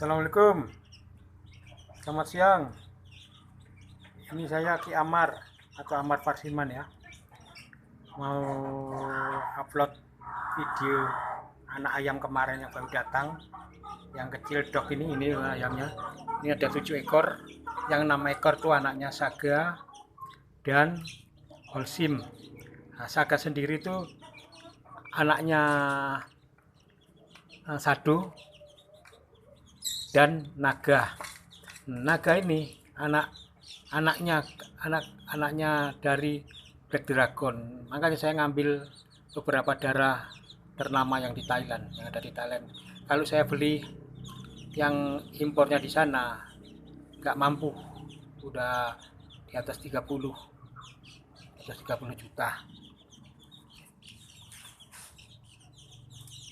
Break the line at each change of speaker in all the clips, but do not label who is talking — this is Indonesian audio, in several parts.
Assalamualaikum, selamat siang. Ini saya Ki Amar atau Amar Parsiman ya. Mau upload video anak ayam kemarin yang baru datang, yang kecil dog ini ayamnya. Ini ada 7 ekor. Yang 6 ekor tuh anaknya Saga dan Holcim. Nah, Saga sendiri tuh anaknya Sado dan Naga. Naga ini anaknya dari Black Dragon. Makanya saya ngambil beberapa darah ternama yang di Thailand, yang ada di Thailand. Kalau saya beli yang impornya di sana nggak mampu, udah di atas 30 juta.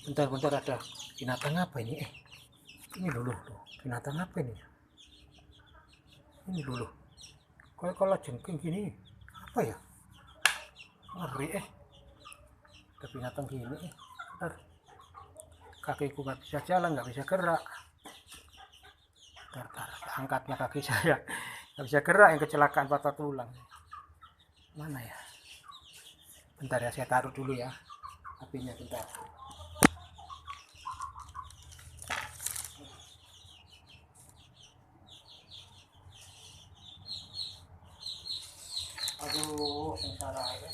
Bentar ada binatang apa ini? Ini dulu, binatang apa ini? Ini dulu. Kalau jengking gini, apa ya? Ngeri ada binatang gini. Bentar. Kakiku nggak bisa jalan, nggak bisa gerak. Bentar, angkatnya kaki saya nggak bisa gerak, yang kecelakaan patah tulang. Mana ya? Bentar ya, saya taruh dulu ya apinya, bentar. Aduh, sengsara ya.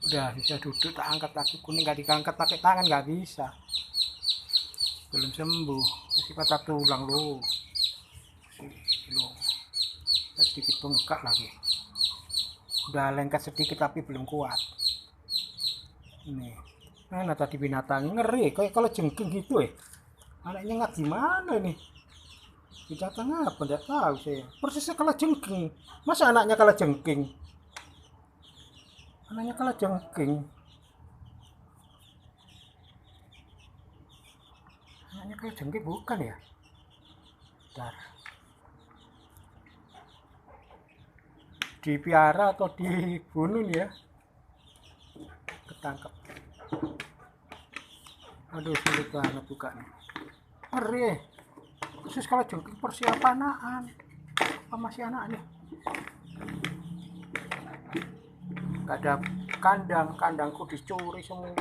Udah bisa duduk, tak angkat kaki kuning, nggak diangkat pakai tangan, nggak bisa. Belum sembuh, masih patah tulang loh. Sedikit bengkak lagi. Udah lengket sedikit tapi belum kuat. Ini mana tadi binatang ngeri, kayak kalau jengking gitu anaknya nggak gimana ini, binatang apa nggak tahu saya, persisnya kalau jengking. Masa anaknya kalau jengking bukan ya. Bentar, dipiara atau dibunuh nih ya, ketangkep. Aduh, sulit banget bukanya, ngeri. Khusus kalau jengking persiapanaan apa masih anak nih. Gak ada kandangku dicuri semua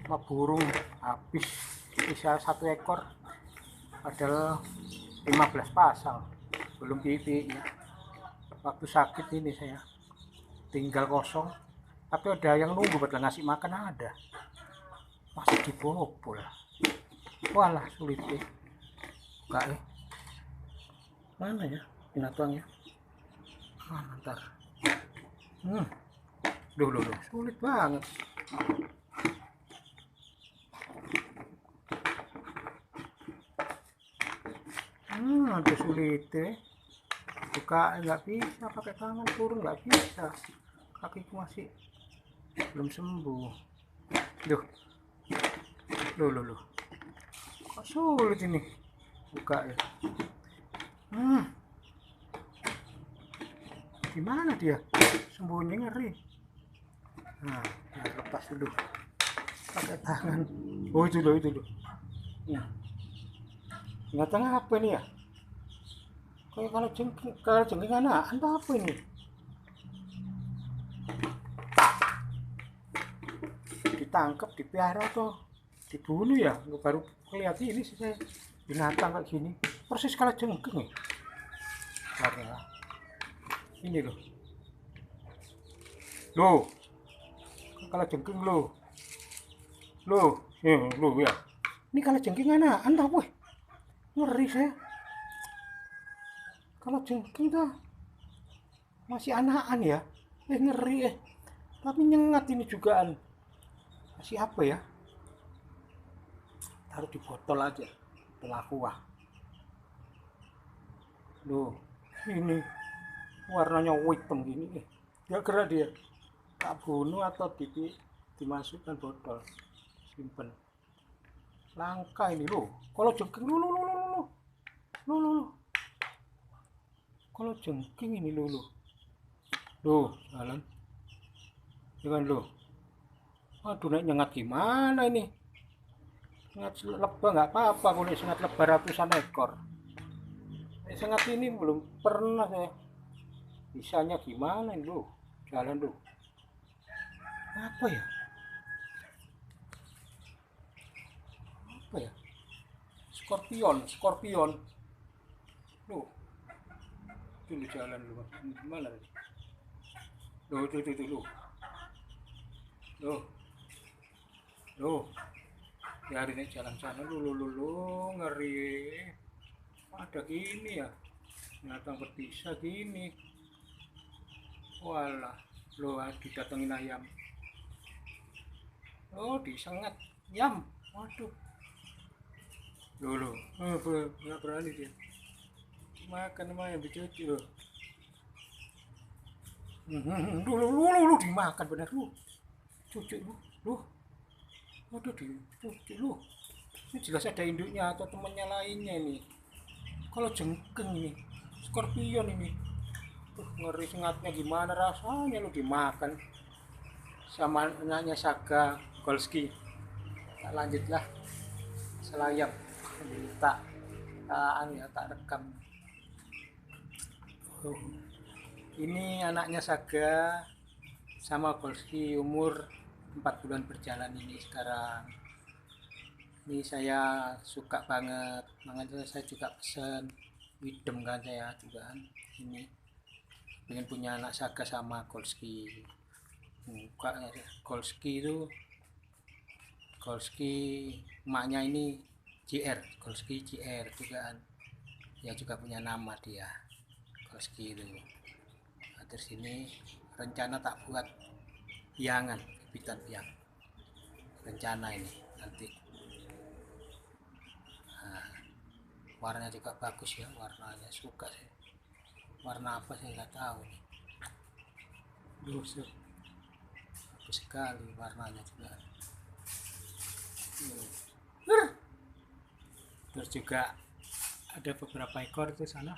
sama burung, habis bisa 1 ekor padahal 15 pasang, belum pipinya. Waktu sakit ini saya tinggal kosong, tapi ada yang nunggu buat ngasih makan, ada masih dibobol. Walah, sulit enggak mana ya binatangnya. Ntar Duh, sulit banget. Ada sulit buka, nggak bisa pakai tangan, turun nggak bisa, kakiku masih belum sembuh. Loh, kok sulit ini buka ya. Gimana dia sembunyi, ngeri. Nah, lepas dulu pakai tangan. Oh, itu loh. Nah, binatang apa ini ya? Kayak kalau jengking anak, entah apa ini. Ditangkap, dipiara atau dibunuh ya? Baru kelihatan ini sih saya, binatang kayak gini. Persis kalau jengking ya. Nah, ini loh. Kalau jengking loh ya. Ini kalau jengking anak, entah apa. Ngeri saya. Kalau jengking tuh masih anakan ya, ngeri tapi nyengat ini jugaan. Masih apa ya, taruh di botol aja, kuah. Loh, ini warnanya hitam gini gak gerak dia. Tak bunuh atau dimasukkan botol, simpen. langka ini loh. Kalau jengking loh. Kalau jengking ini loh. Loh, jalan. Jangan loh. Aduh, naik nyengat gimana ini? Sengat lebah nggak apa-apa, boleh sengat lebah ratusan ekor. Sengat ini belum pernah saya. Bisanya gimana ini loh? Jalan loh. Apa ya? Apa ya? Skorpion. Loh, itu jalan loh. Gimana? Loh, itu loh. Loh. Biarin ini jalan sana lu ngeri. Ada gini ya. Binatang berbisa gini. Walah, lo didatengin ayam. Oh, disengat yam. Waduh. Lo. Nggak berani dia. Makan sama yang dicuci lo. Lu dimakan bener lu. Cucu lu. Waduh, dicuci lu. Ini jelas ada induknya atau temannya lainnya ini. Kalau jengking ini, skorpion ini. Ngeri sengatnya gimana rasanya lu dimakan sama anaknya Saga Golski. Tak lanjutlah selayap tak rekam. Ini anaknya Saga sama Golski, umur 4 bulan berjalan ini sekarang. Ini saya suka banget, makanya saya juga pesen widem kan saya juga ini pengen punya anak Saga sama Golski. Golski emaknya ini Golski JR juga ya, juga punya nama dia Golski itu. Nah, terus ini rencana tak buat biangan, bibitan biang rencana ini nanti. Nah, warnanya juga bagus ya, warnanya suka sih. Warna apa saya nggak tahu nih. Bagus sekali warnanya juga. Terus juga ada beberapa ekor itu sana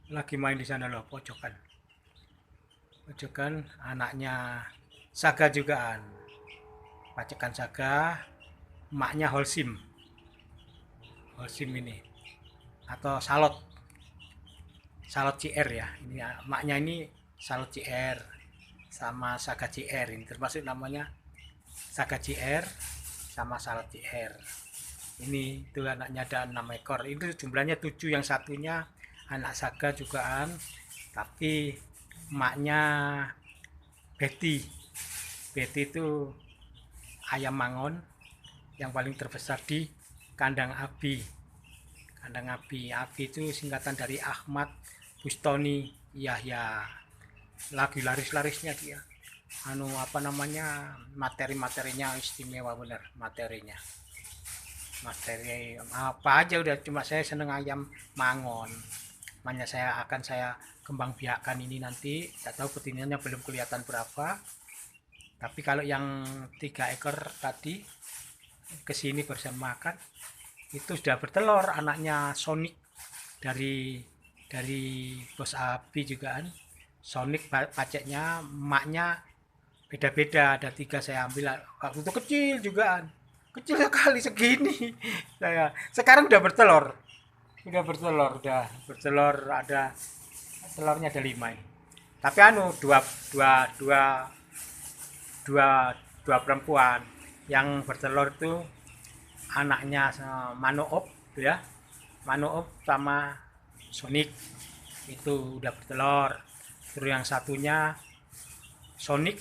lagi main di sana loh, pojokan anaknya Saga jugaan, pacekan Saga, emaknya Holcim ini atau Salot CR ya. Ini emaknya ini Salot CR sama Saga CR, ini termasuk namanya Saga CR sama Salot CR. Ini itu anaknya ada 6 ekor. Itu jumlahnya 7, yang satunya anak Saga jugaan, tapi emaknya Betty itu ayam mangon yang paling terbesar di kandang Abi itu singkatan dari Ahmad Bustoni Yahya. Lagi larisnya dia materi-materinya istimewa bener. Materi apa aja udah, cuma saya seneng ayam mangon, makanya saya kembang biakan ini nanti. Tak tahu betinanya belum kelihatan berapa, tapi kalau yang 3 ekor tadi kesini bersama makan itu sudah bertelur. Anaknya Sonic dari bos Abi juga kan, Sonic paceknya. Emaknya beda-beda, ada 3 saya ambil waktu itu kecil juga, kecil sekali segini. Saya sekarang udah bertelur, ada telurnya ada 5 ini. Tapi dua perempuan yang bertelur itu anaknya Manoop ya, Manoop sama Sonic itu udah bertelur. Terus yang satunya Sonic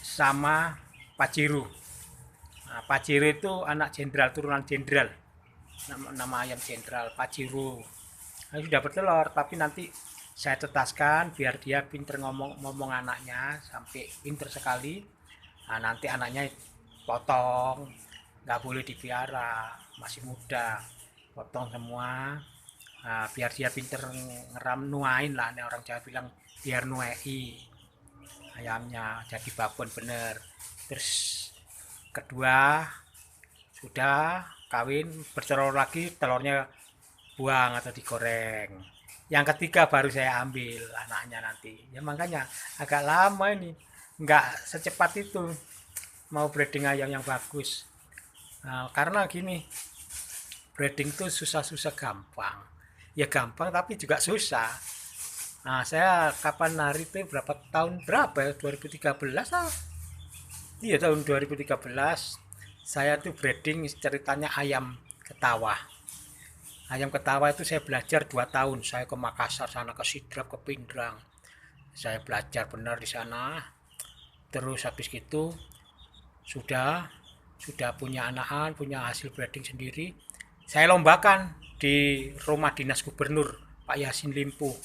sama Paciru. Nah, Paciru itu anak jenderal, turunan jenderal, nama ayam jenderal Paciru. Nah, sudah bertelur, tapi nanti saya tetaskan biar dia pinter ngomong anaknya, sampai pinter sekali. Nah, nanti anaknya potong, nggak boleh dipiara, masih muda, potong semua. Nah, biar dia pinter ngeram, nuain lah, nih orang Jawa bilang biar nuai ayamnya jadi babon bener. Terus kedua sudah kawin bertelur lagi, telurnya buang atau digoreng. Yang ketiga baru saya ambil anaknya nanti. Ya makanya agak lama ini, nggak secepat itu mau breeding ayam yang bagus. Nah, karena gini, breeding tuh susah-susah gampang. Ya gampang tapi juga susah. Nah, saya kapan hari itu berapa tahun berapa ya? 2013 ah. Iya, tahun 2013 saya tuh breeding ceritanya ayam ketawa. Ayam ketawa itu saya belajar 2 tahun. Saya ke Makassar sana, ke Sidrap, ke Pindrang. Saya belajar benar di sana. Terus habis itu sudah punya anakan, punya hasil breeding sendiri. Saya lombakan di rumah dinas gubernur Pak Yasin Limpo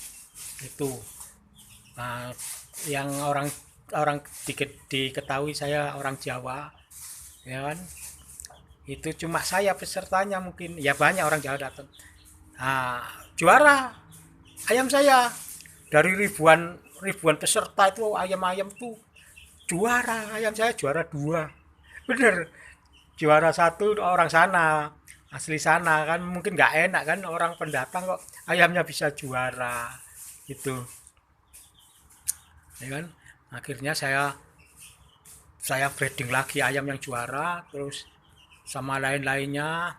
itu. Nah, yang orang orang diketahui saya orang Jawa, ya kan? Itu cuma saya pesertanya, mungkin ya banyak orang Jawa datang. Nah, juara ayam saya dari ribuan ribuan peserta itu, ayam-ayam tuh juara, ayam saya juara 2, bener. Juara 1 orang sana, asli sana, kan mungkin nggak enak kan orang pendatang kok ayamnya bisa juara gitu, ya kan. Akhirnya saya breeding lagi ayam yang juara, terus sama lain-lainnya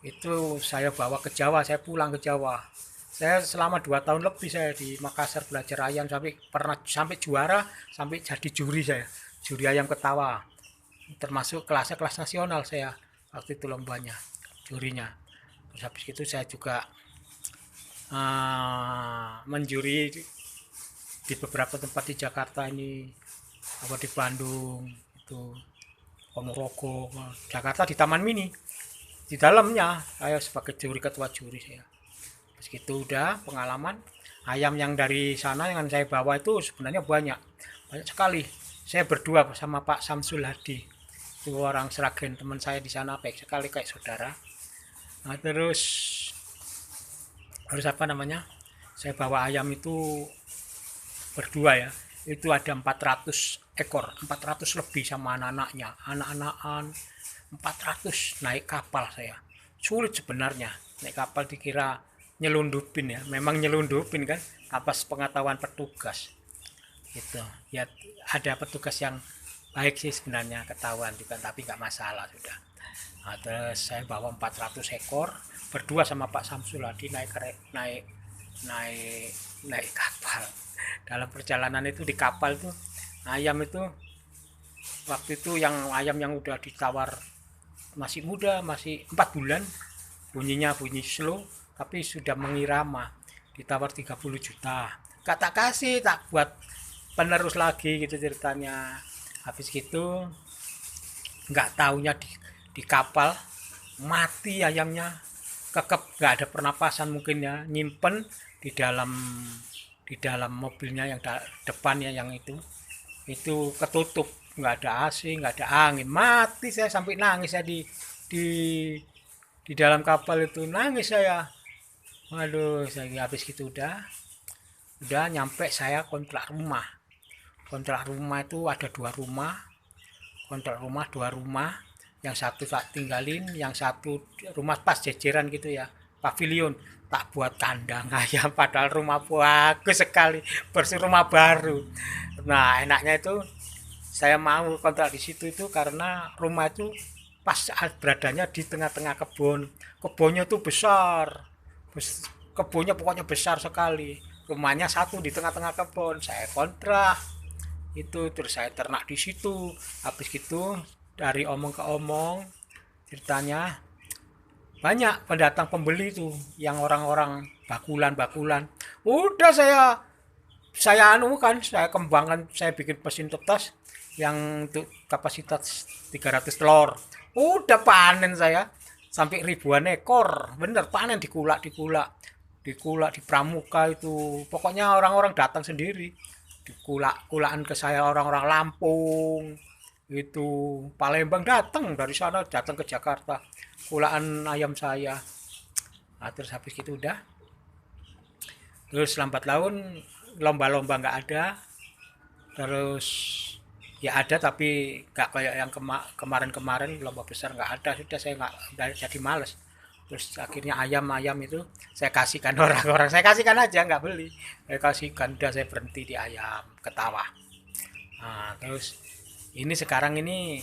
itu saya bawa ke Jawa. Saya pulang ke Jawa, saya selama 2 tahun lebih saya di Makassar belajar ayam, sampai pernah sampai juara, sampai jadi juri. Saya juri ayam ketawa, termasuk kelas nasional. Saya waktu itu lombanya, jurinya. Terus habis itu saya juga menjuri di beberapa tempat di Jakarta ini, apa di Bandung itu, Ponorogo, Jakarta, di Taman Mini. Di dalamnya saya sebagai juri, ketua juri saya. Begitu udah pengalaman. Ayam yang dari sana yang saya bawa itu sebenarnya banyak sekali. Saya berdua sama Pak Samsul Hadi, itu orang Sragen, teman saya di sana, baik sekali kayak saudara. Nah, terus apa namanya, saya bawa ayam itu berdua ya, itu ada 400 ekor, 400 lebih sama anak-anaknya, anak-anakan 400. Naik kapal saya sulit sebenarnya, naik kapal dikira nyelundupin ya, memang nyelundupin kan, atas pengetahuan petugas gitu ya. Ada petugas yang baik sih sebenarnya, ketahuan juga, tapi nggak masalah sudah. Nah, terus saya bawa 400 ekor berdua sama Pak Samsul Hadi, naik naik naik kapal. Dalam perjalanan itu di kapal tuh, ayam itu waktu itu ayam yang udah ditawar masih muda, masih 4 bulan, bunyinya bunyi slow tapi sudah mengirama, ditawar 30 juta. Kata kasih, tak buat penerus lagi gitu ceritanya. Habis gitu nggak taunya di kapal mati ayamnya, kekep, nggak ada pernapasan mungkin ya, nyimpen di dalam mobilnya yang depannya, yang itu ketutup, nggak ada AC, nggak ada angin, mati. Saya sampai nangis saya di di dalam kapal itu, nangis saya. Waduh, saya habis gitu udah nyampe, saya kontrak rumah. Kontrak rumah itu ada 2 rumah, kontrak rumah 2 rumah. Yang satu tak tinggalin, yang satu rumah pas jejeran gitu ya, pavilion. Tak buat kandang ayam, padahal rumah bagus sekali, bersih, rumah baru. Nah, enaknya itu saya mau kontrak di situ itu karena rumah itu pas saat beradanya di tengah-tengah kebun. Kebunnya tuh besar, kebunnya pokoknya besar sekali. Rumahnya satu di tengah-tengah kebun. Saya kontrak itu, terus saya ternak di situ. Habis gitu dari omong ke omong ceritanya, banyak pendatang pembeli tuh, yang orang-orang bakulan. Udah saya anu kan, saya kembangkan, saya bikin mesin tetes yang untuk kapasitas 300 telur. Udah panen saya sampai ribuan ekor, bener, panen, dikulak di pramuka itu. Pokoknya orang-orang datang sendiri, dikulak-kulakan ke saya, orang-orang Lampung itu, Palembang datang, dari sana datang ke Jakarta, kulaan ayam saya. Nah, terus habis gitu udah, terus lambat laun lomba-lomba nggak ada, terus Ya ada tapi nggak kayak yang kemarin-kemarin lomba besar nggak ada, sudah saya nggak udah jadi males. Terus akhirnya ayam-ayam itu saya kasihkan orang-orang, saya kasihkan aja nggak beli, saya kasihkan, udah saya berhenti di ayam ketawa. Nah, terus ini sekarang ini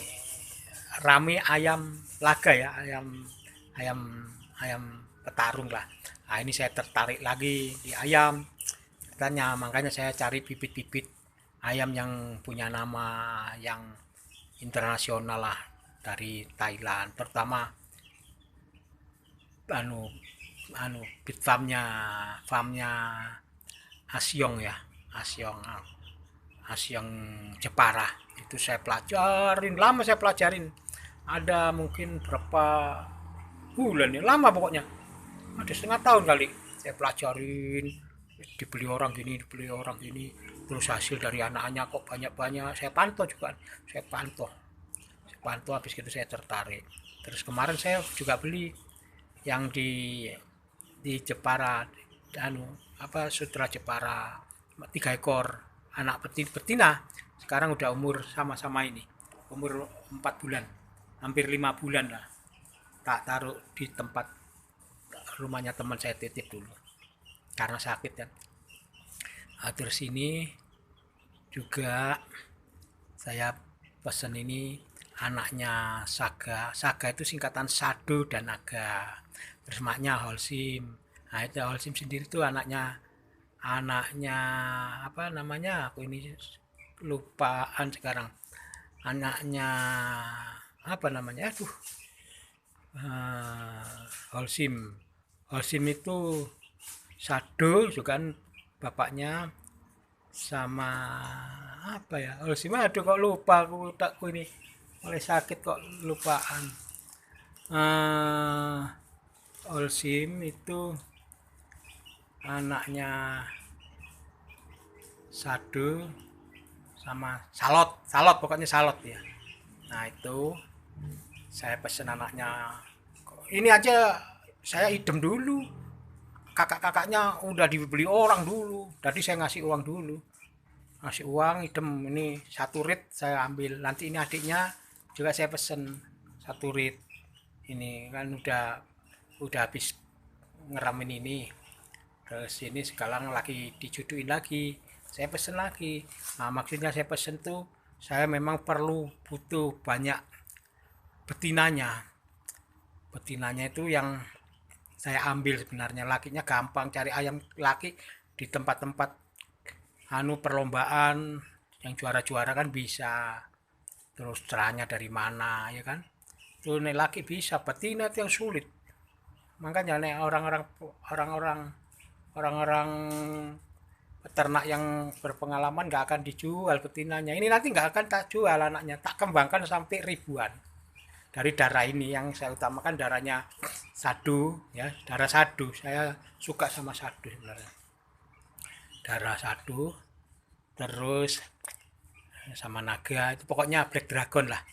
rame ayam laga ya, ayam ayam ayam petarung lah. Nah ini saya tertarik lagi di ayam, katanya makanya saya cari bibit-bibit ayam yang punya nama yang internasional lah, dari Thailand terutama anu anu bit farmnya Asyong ya, Asyong Asyong Jepara. Itu saya pelajarin, lama saya pelajarin, ada mungkin berapa bulan ya, lama pokoknya ada setengah tahun kali saya pelajarin, dibeli orang gini, terus hasil dari anak-anaknya kok banyak-banyak, saya pantau juga, saya pantau habis itu saya tertarik. Terus kemarin saya juga beli yang di Jepara, anu apa, Sutra Jepara 3 ekor, anak betina, sekarang udah umur sama-sama ini, umur 4 bulan, hampir 5 bulan lah, tak taruh di tempat rumahnya teman saya, titip dulu karena sakit kan. Nah, terus ini juga saya pesen ini anaknya Saga. Saga itu singkatan Sado dan Naga. Terus maknya Holsim. Nah itu Holsim sendiri tuh anaknya apa namanya? Aku ini lupaan sekarang. Anaknya apa namanya? Aduh, Holsim. Holsim itu Sado juga kan bapaknya, sama apa ya, Holsim, aduh kok lupa aku, takku ini oleh sakit kok lupaan. eh Holsim itu anaknya Sado sama Salot, Salot pokoknya Salot ya. Nah itu saya pesen anaknya, ini aja saya idem dulu, kakak-kakaknya udah dibeli orang dulu, tadi saya ngasih uang dulu, ngasih uang idem, ini 1 rit saya ambil, nanti ini adiknya juga saya pesen 1 rit, ini kan udah habis ngeramin ini, terus ini sekarang lagi dijuduin lagi, saya pesen lagi. Nah maksudnya saya pesen tuh, saya memang butuh banyak betinanya. Betinanya itu yang saya ambil, sebenarnya lakinya gampang cari ayam laki di tempat-tempat anu perlombaan, yang juara-juara kan bisa, terus caranya dari mana ya kan, tuh nih laki bisa, betina itu yang sulit. Makanya nih orang-orang peternak yang berpengalaman nggak akan dijual betinanya. Ini nanti nggak akan tak jual anaknya, tak kembangkan sampai ribuan. Dari darah ini yang saya utamakan, darahnya Sado ya, darah Sado. Saya suka sama Sado sebenarnya. Darah Sado, terus sama naga itu pokoknya Black Dragon lah.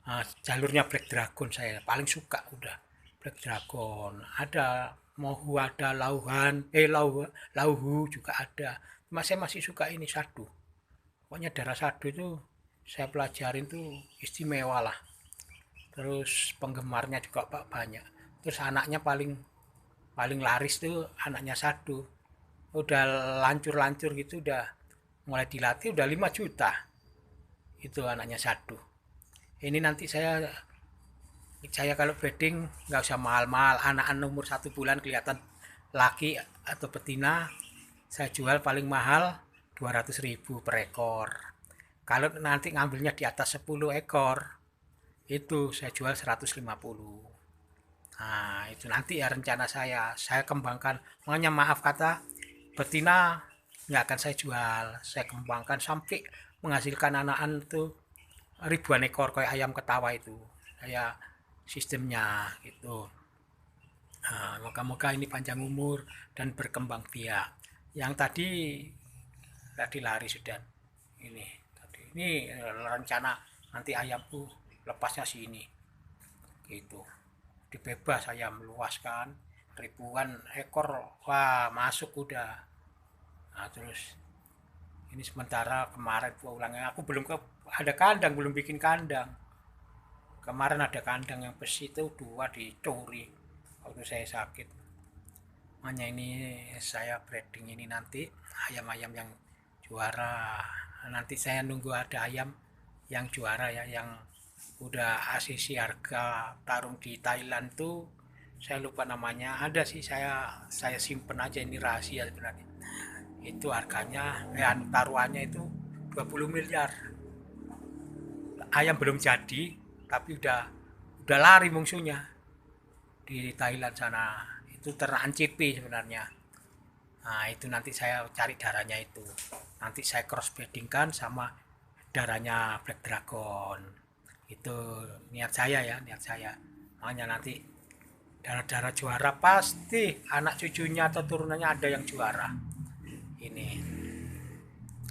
Nah, jalurnya Black Dragon saya paling suka udah. Black Dragon ada, Mohu ada, Lauhu juga ada. Cuma saya masih suka ini Sado. Pokoknya darah Sado itu saya pelajarin tuh istimewa lah. Terus penggemarnya juga banyak. Terus anaknya paling paling laris tuh anaknya Sado. Udah lancur-lancur gitu, udah mulai dilatih udah 5 juta. Itu anaknya Sado. Ini nanti saya kalau breeding nggak usah mahal-mahal, anak-anak umur 1 bulan kelihatan laki atau betina, saya jual paling mahal 200.000 per ekor. Kalau nanti ngambilnya di atas 10 ekor, itu saya jual 150. Nah itu nanti ya rencana saya kembangkan, makanya maaf kata, betina nggak akan saya jual, saya kembangkan sampai menghasilkan anak-anak itu ribuan ekor kayak ayam ketawa itu, kayak sistemnya gitu. Nah, moga-moga ini panjang umur dan berkembang biak. Yang tadi lari sudah, ini rencana nanti ayamku lepasnya sini gitu, dibebas ayam luas kan, ribuan ekor, wah masuk udah. Nah terus Ini sementara kemarin pulangnya aku belum ada kandang, belum bikin kandang. Kemarin ada kandang yang besi itu 2 dicuri waktu saya sakit. Makanya ini saya breeding ini nanti ayam-ayam yang juara. Nanti saya nunggu ada ayam yang juara ya, yang udah ACC harga tarung di Thailand tuh, saya lupa namanya. Ada sih, saya simpen aja, ini rahasia sebenarnya. Itu harganya taruhannya itu 20 miliar. Ayam belum jadi tapi udah lari musuhnya di Thailand sana. Itu ternak CP sebenarnya. Nah, itu nanti saya cari darahnya itu. Nanti saya cross breedingkan sama darahnya Black Dragon. Itu niat saya ya, niat saya. Makanya nanti darah-darah juara pasti anak cucunya atau turunannya ada yang juara. Ini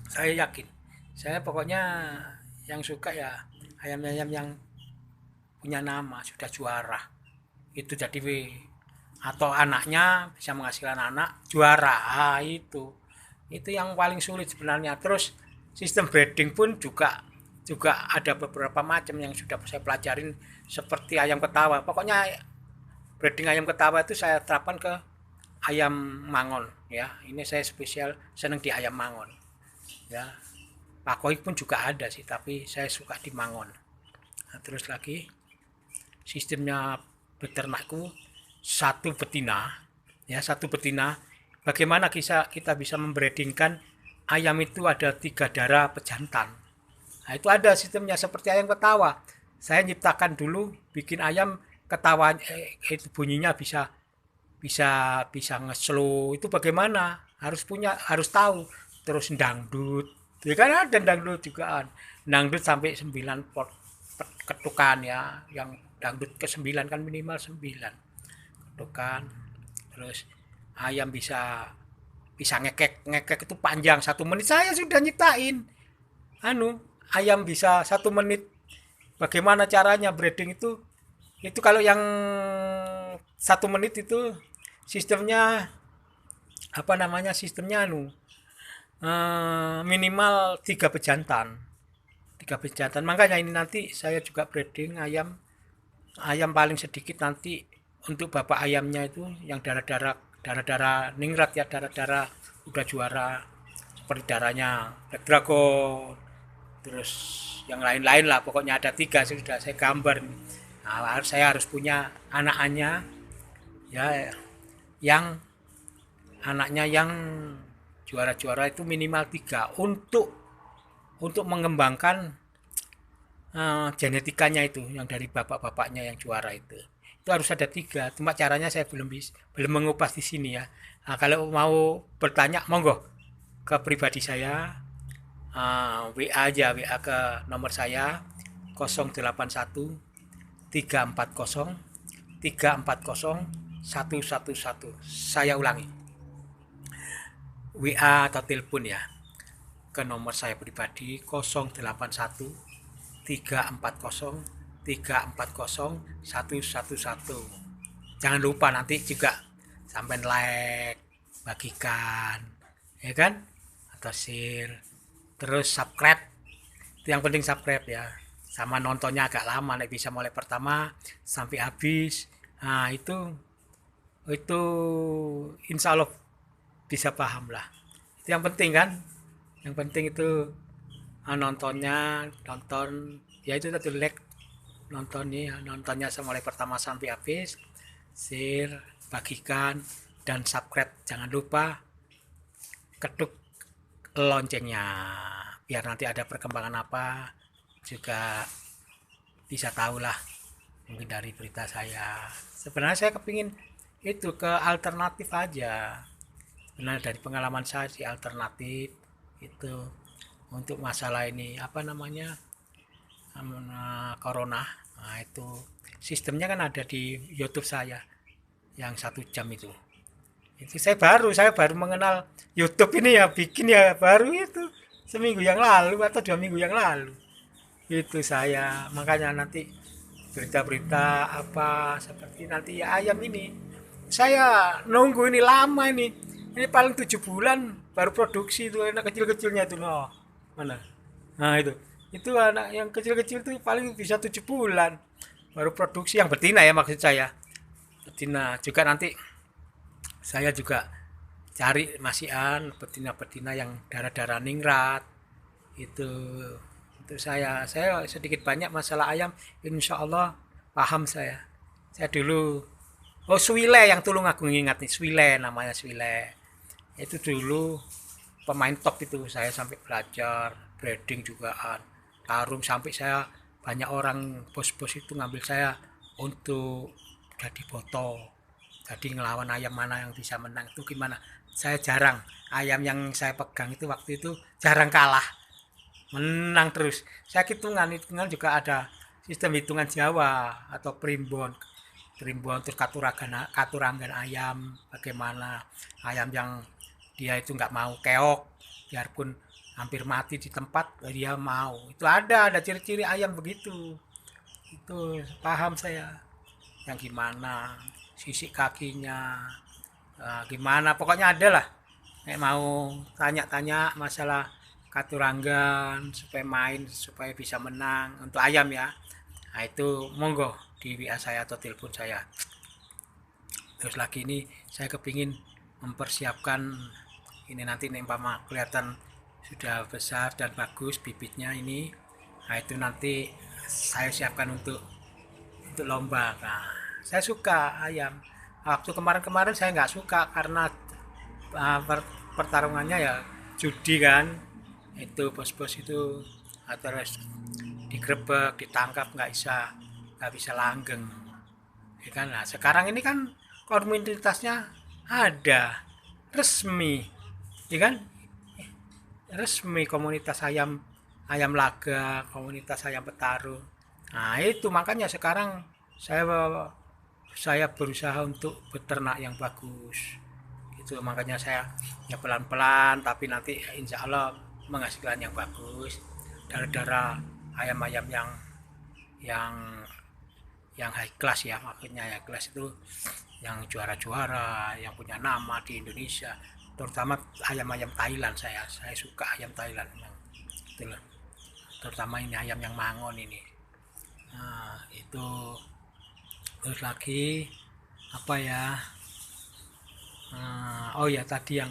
saya yakin. Saya pokoknya yang suka ya ayam-ayam yang punya nama, sudah juara. Itu jadi atau anaknya bisa menghasilkan anak juara. Itu yang paling sulit sebenarnya. Terus sistem breeding pun juga ada beberapa macam yang sudah saya pelajarin, seperti ayam ketawa. Pokoknya breeding ayam ketawa itu saya terapkan ke ayam mangon ya. Ini saya spesial seneng di ayam mangon ya. Pakoi pun juga ada sih, tapi saya suka di mangon. Nah, terus lagi sistemnya beternakku satu betina. Bagaimana kita bisa membreedingkan ayam itu ada 3 darah pejantan. Nah, itu ada sistemnya seperti ayam ketawa. Saya nyiptakan dulu, bikin ayam ketawa, itu bunyinya bisa nge-slow. Itu bagaimana? Harus tahu. Terus dangdut. Ya kan ada dangdut juga. Dangdut sampai 9 ketukan ya. Yang dangdut ke 9 kan minimal 9 ketukan. Terus ayam bisa ngekek itu panjang 1 menit. Saya sudah nyiptain. Ayam bisa 1 menit. Bagaimana caranya breeding itu? Itu kalau yang 1 menit itu sistemnya sistemnya minimal 3 pejantan. Makanya ini nanti saya juga breeding ayam paling sedikit nanti untuk bapak ayamnya itu yang darah ningrat ya, darah udah juara, seperti darahnya Black Dragon, terus yang lain-lain lah, pokoknya ada 3 sudah saya gambar. Nah, saya harus punya anaknya ya, yang anaknya yang juara-juara itu minimal 3 untuk mengembangkan genetikanya itu, yang dari bapak-bapaknya yang juara itu harus ada 3. Cuma caranya saya belum mengupas di sini ya. Nah, kalau mau bertanya monggo ke pribadi saya, WA aja, WA ke nomor saya 081 340 111. Saya ulangi, WA atau telepon ya ke nomor saya pribadi 081 340 111. Jangan lupa nanti juga sampai like, bagikan ya kan, atau share, terus subscribe. Itu yang penting, subscribe ya, sama nontonnya agak lama nih, bisa mulai pertama sampai habis. Nah, itu insya Allah bisa paham lah. Itu yang penting kan, yang penting itu nonton ya, itu tadi like, nontonnya mulai pertama sampai habis, share, bagikan, dan subscribe. Jangan lupa ketuk loncengnya biar nanti ada perkembangan apa juga bisa tahu lah, mungkin dari berita saya. Sebenarnya saya kepingin itu ke alternatif aja, sebenarnya dari pengalaman saya sih alternatif itu untuk masalah ini corona. Nah, itu sistemnya kan ada di YouTube saya yang 1 jam itu saya baru mengenal YouTube ini ya, bikin ya baru itu seminggu yang lalu atau 2 minggu yang lalu itu saya. Makanya nanti berita-berita apa seperti nanti ya ayam ini saya nunggu ini lama, ini paling 7 bulan baru produksi itu anak kecil-kecilnya itu, no. Mana? Nah, itu anak yang kecil-kecil tuh paling bisa 7 bulan baru produksi, yang betina ya maksud saya, betina juga. Nanti saya juga cari masihan betina-betina yang darah-darah ningrat itu. Untuk saya sedikit banyak masalah ayam, insya Allah paham saya dulu. Oh, Swile yang Tulung Agung, ingat nih, Swile namanya, Swile itu dulu pemain top itu. Saya sampai belajar breeding jugaan, tarung, sampai saya banyak orang bos-bos itu ngambil saya untuk jadi boto, jadi ngelawan ayam mana yang bisa menang. Itu gimana, saya jarang, ayam yang saya pegang itu waktu itu jarang kalah, menang terus. Saya hitungan juga ada sistem hitungan Jawa atau primbon, terus katurangan ayam, bagaimana ayam yang dia itu nggak mau keok, biarpun hampir mati di tempat dia mau. Itu ada ciri-ciri ayam begitu. Itu paham saya, yang gimana sisik kakinya, gimana pokoknya ada lah. Nek mau tanya-tanya masalah katurangan supaya main, supaya bisa menang untuk ayam ya, nah itu monggo di WA saya atau telepon saya. Terus lagi ini saya kepingin mempersiapkan ini, nanti nih umpama kelihatan sudah besar dan bagus bibitnya ini, nah itu nanti saya siapkan untuk lomba. Nah, saya suka ayam. Waktu kemarin-kemarin saya nggak suka karena pertarungannya ya judi kan, itu bos-bos itu terus digrebek, ditangkap, nggak bisa langgeng ya kan. Nah, sekarang ini kan komunitasnya ada, resmi ya kan, resmi komunitas ayam, ayam laga, komunitas ayam petarung. Nah, itu makanya sekarang saya berusaha untuk beternak yang bagus. Itu makanya saya ya pelan-pelan, tapi nanti insya Allah menghasilkan yang bagus. Darah-darah ayam-ayam yang yang high class ya, maksudnya ya kelas itu yang juara-juara, yang punya nama di Indonesia. Terutama ayam-ayam Thailand, saya suka ayam Thailand memang. Itulah. Terutama ini ayam yang mangon ini. Nah, itu terus lagi apa ya? Oh ya, tadi yang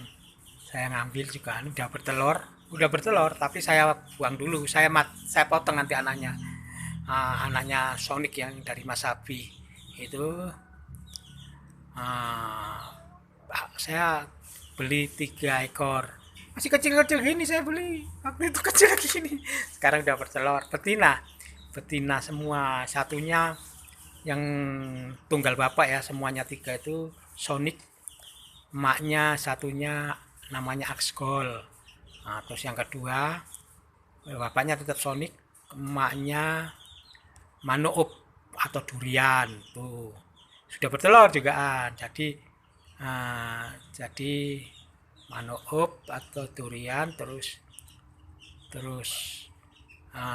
saya ngambil juga udah bertelur tapi saya buang dulu, saya potong nanti anaknya. Anaknya Sonic yang dari Masabi itu, saya beli 3 ekor, masih kecil-kecil gini, saya beli waktu itu kecil gini, sekarang udah bertelur, betina semua. Satunya yang tunggal bapak ya, semuanya 3 itu Sonic, emaknya satunya namanya Axgol. Nah, terus yang kedua bapaknya tetap Sonic, emaknya Manuup atau durian tuh, sudah bertelur juga. Jadi Manuup atau durian, terus terus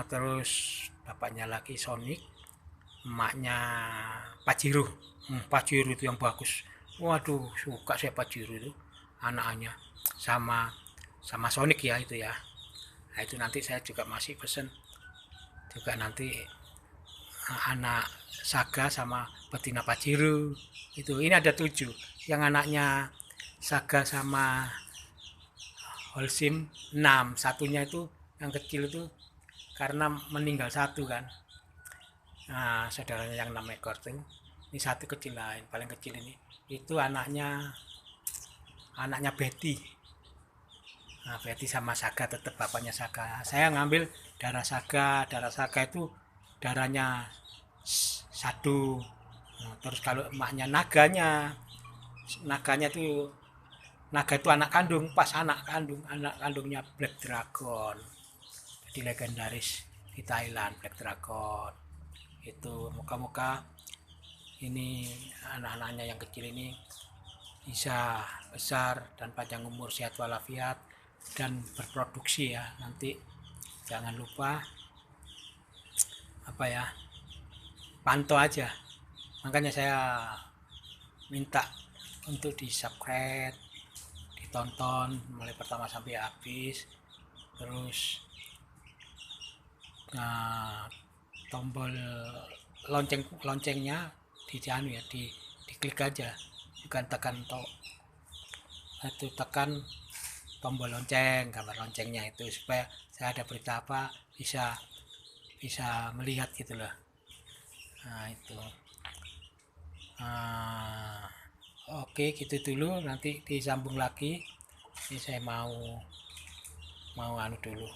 terus bapaknya lagi Sonic, emaknya Pajero. Pajero itu yang bagus, waduh suka saya Pajero itu anaknya, sama sama Sonic ya itu ya. Nah, itu nanti saya juga masih pesen juga nanti anak Saga sama betina Pajero itu. Ini ada 7, yang anaknya Saga sama Holcim 6, satunya itu yang kecil itu karena meninggal satu kan. Nah, saudaranya yang 6 ekor tuh, ini satu kecil lain, paling kecil ini itu anaknya Betty. Nah, Betty sama Saga tetap bapaknya Saga. Saya ngambil darah Saga itu darahnya sadu. Nah, terus kalau emaknya naganya tuh, naga itu anak kandungnya Black Dragon, jadi legendaris di Thailand, Black Dragon itu. Moga-moga ini anak-anaknya yang kecil ini bisa besar dan panjang umur, sehat walafiat dan berproduksi ya. Nanti jangan lupa apa ya, pantau aja. Makanya saya minta untuk di subscribe, di ditonton mulai pertama sampai habis. Terus tombol loncengnya diklik aja, bukan tekan tekan tombol lonceng, gambar loncengnya itu, supaya saya ada berita apa bisa melihat gitu loh. Nah itu oke, gitu dulu, nanti disambung lagi. Ini saya mau dulu,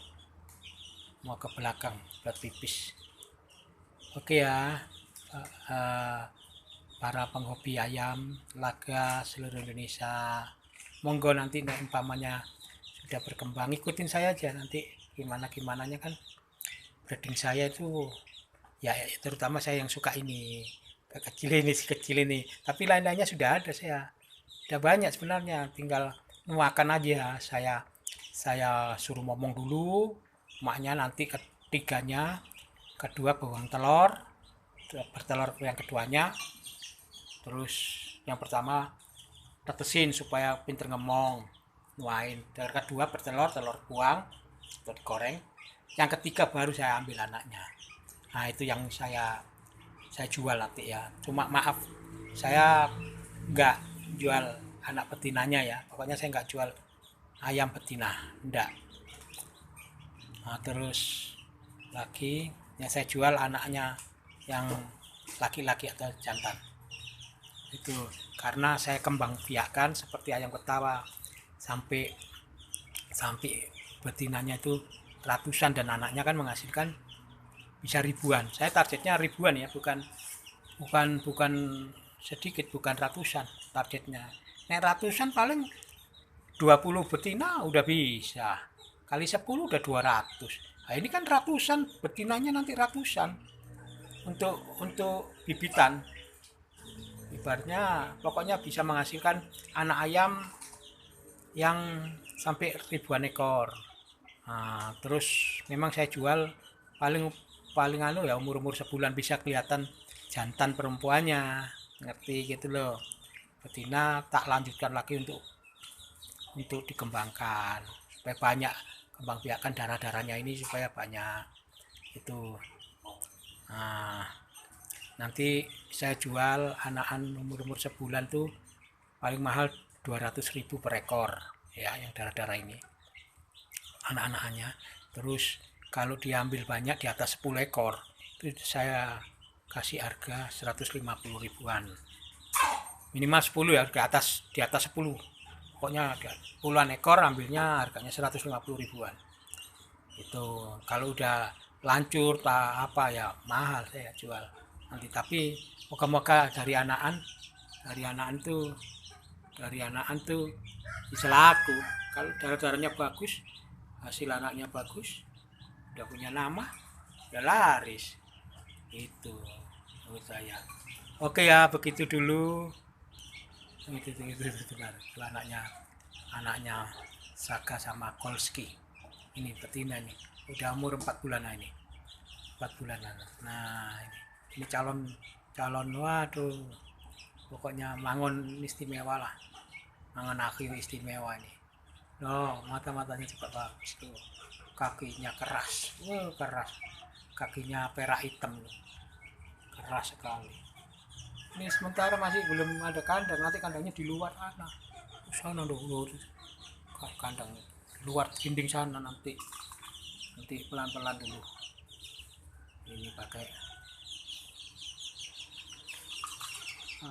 mau ke belakang buat pipis. Oke ya, para penghobi ayam laga seluruh Indonesia, monggo nanti umpamanya sudah berkembang, ikutin saya aja nanti gimananya kan. Breeding saya itu ya terutama saya yang suka ini si kecil ini, tapi lain-lainnya sudah ada, saya udah banyak sebenarnya, tinggal nuakan aja. Saya suruh ngomong dulu maknya, nanti ketiganya, kedua bawang telur, bertelur yang keduanya, terus yang pertama tetesin supaya pinter ngomong, nuain. Yang kedua bertelur, telur buang atau digoreng. Yang ketiga baru saya ambil anaknya. Nah itu yang saya jual nanti ya. Cuma maaf, saya nggak jual anak betinanya ya. Pokoknya saya nggak jual ayam betina, enggak. Nah, terus lagi yang saya jual anaknya yang laki-laki atau jantan. Itu karena saya kembang biakan seperti ayam ketawa sampai betinanya itu ratusan dan anaknya kan menghasilkan bisa ribuan. Saya targetnya ribuan ya, bukan sedikit, bukan ratusan targetnya. Nek ratusan paling 20 betina udah bisa, kali 10 udah 200. Nah ini kan ratusan, betinanya nanti ratusan untuk bibitan. Ibaratnya pokoknya bisa menghasilkan anak ayam yang sampai ribuan ekor. Nah, terus memang saya jual paling ya umur sebulan bisa kelihatan jantan perempuannya, ngerti gitu loh. Betina tak lanjutkan lagi untuk dikembangkan supaya banyak, kembang biakan darah-darahnya ini supaya banyak itu. Nah, nanti saya jual anakan umur sebulan tuh paling mahal 200.000 per ekor ya, yang darah-darah ini anak-anakannya. Terus kalau diambil banyak di atas 10 ekor itu saya kasih harga 150 ribuan, minimal 10 ya, di atas 10, pokoknya puluhan ekor ambilnya harganya 150 ribuan. Itu kalau udah lancur apa ya mahal saya jual nanti. Tapi moga-moga dari anakan tuh bisa laku. Kalau darah-darahnya bagus, hasil anaknya bagus, udah punya nama, udah laris. Itu menurut saya. Oke ya, begitu dulu. Itu anaknya Saka sama Kolski. Ini betina nih, udah umur 4 bulan ini. 4 bulanan. Nah, ini calon waduh. Pokoknya mangon istimewa lah. Mangon akhir istimewa ini. Oh, mata-matanya juga bagus tuh. Kakinya keras. Keras. Kakinya perak hitam. Keras sekali. Ini sementara masih belum ada kandang, nanti kandangnya di luar sana dulu, kandang luar dinding sana, nanti pelan-pelan dulu. Ini pakai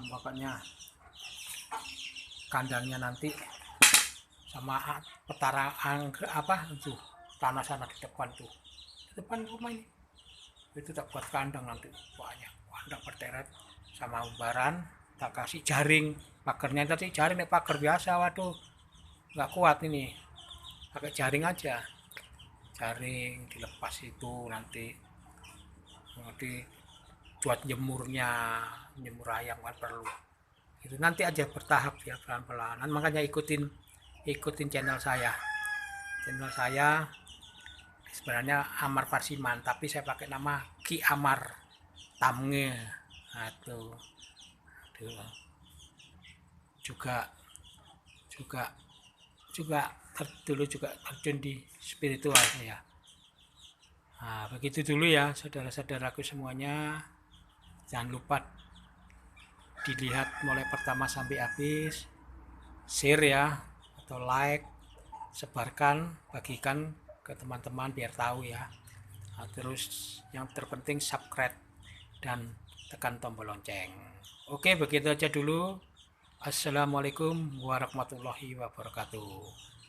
pokoknya kandangnya nanti sama petara apa itu tanah sana di depan rumah ini, itu tak buat kandang nanti banyak kandang berteret sama umbaran, tak kasih jaring pagarnya. Tadi jaring pagar biasa, waduh nggak kuat ini, pakai jaring aja, jaring dilepas itu nanti buat jemur ayam kan perlu itu, nanti aja bertahap ya, pelan-pelan. Makanya ikutin channel saya sebenarnya Amar Parsiman, tapi saya pakai nama Ki Amar Tamnge. Nah, itu juga juga dulu juga terjun di spiritual ya. Nah, begitu dulu ya saudara-saudaraku semuanya. Jangan lupa dilihat mulai pertama sampai habis, share ya, atau like, sebarkan, bagikan ke teman-teman biar tahu ya. Nah, terus yang terpenting subscribe dan tekan tombol lonceng. Oke, begitu aja dulu. Assalamualaikum warahmatullahi wabarakatuh.